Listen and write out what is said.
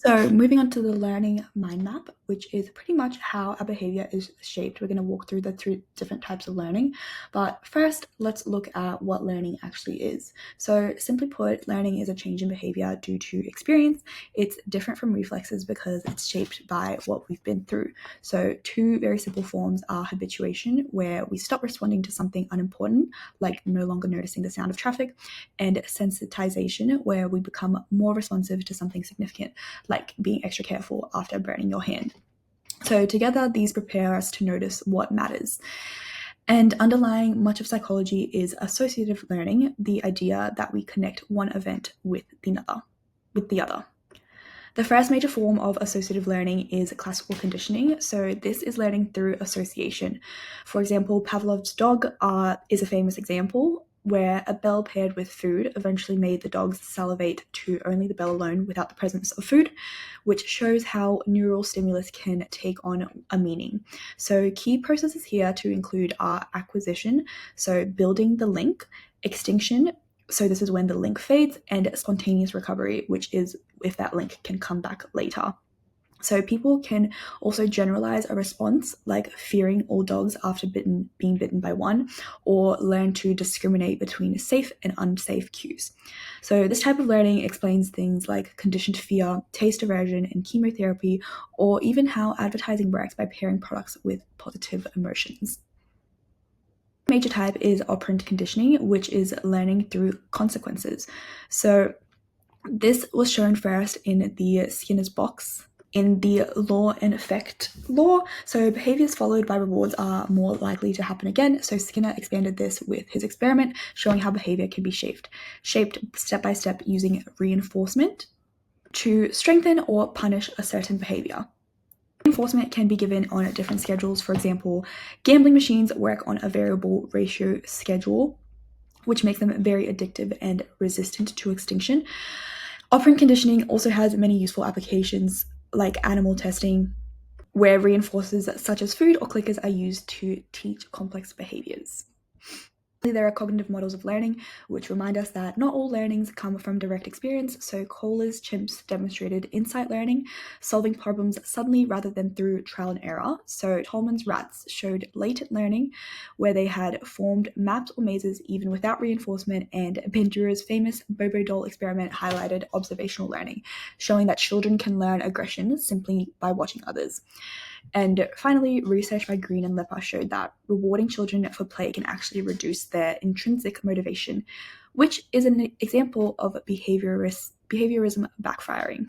So moving on to the learning mind map, which is pretty much how our behavior is shaped. We're going to walk through the three different types of learning. But first, let's look at what learning actually is. So simply put, learning is a change in behavior due to experience. It's different from reflexes because it's shaped by what we've been through. So two very simple forms are habituation, where we stop responding to something unimportant, like no longer noticing the sound of traffic, and sensitization, where we become more responsive to something significant, like being extra careful after burning your hand. So together, these prepare us to notice what matters. And underlying much of psychology is associative learning, the idea that we connect one event with the other. The first major form of associative learning is classical conditioning. So this is learning through association. For example, Pavlov's dog is a famous example where a bell paired with food eventually made the dogs salivate to only the bell alone without the presence of food, which shows how neural stimulus can take on a meaning. So key processes here to include are acquisition, so building the link, extinction, so this is when the link fades, and spontaneous recovery, which is if that link can come back later. So people can also generalize a response like fearing all dogs after being bitten by one, or learn to discriminate between safe and unsafe cues. So this type of learning explains things like conditioned fear, taste aversion, and chemotherapy, or even how advertising works by pairing products with positive emotions. Major type is operant conditioning, which is learning through consequences. So this was shown first in the Skinner's box in the law and effect law. So behaviors followed by rewards are more likely to happen again. So Skinner expanded this with his experiment, showing how behavior can be shaped step by step using reinforcement to strengthen or punish a certain behavior. Reinforcement can be given on different schedules. For example, gambling machines work on a variable ratio schedule, which makes them very addictive and resistant to extinction. Operant conditioning also has many useful applications, like animal testing, where reinforcers such as food or clickers are used to teach complex behaviors. There are cognitive models of learning, which remind us that not all learnings come from direct experience. So Kohler's chimps demonstrated insight learning, solving problems suddenly rather than through trial and error. So Tolman's rats showed latent learning, where they had formed maps or mazes even without reinforcement, and Bandura's famous Bobo doll experiment highlighted observational learning, showing that children can learn aggression simply by watching others. And finally, research by Green and Lepper showed that rewarding children for play can actually reduce their intrinsic motivation, which is an example of behaviorism backfiring.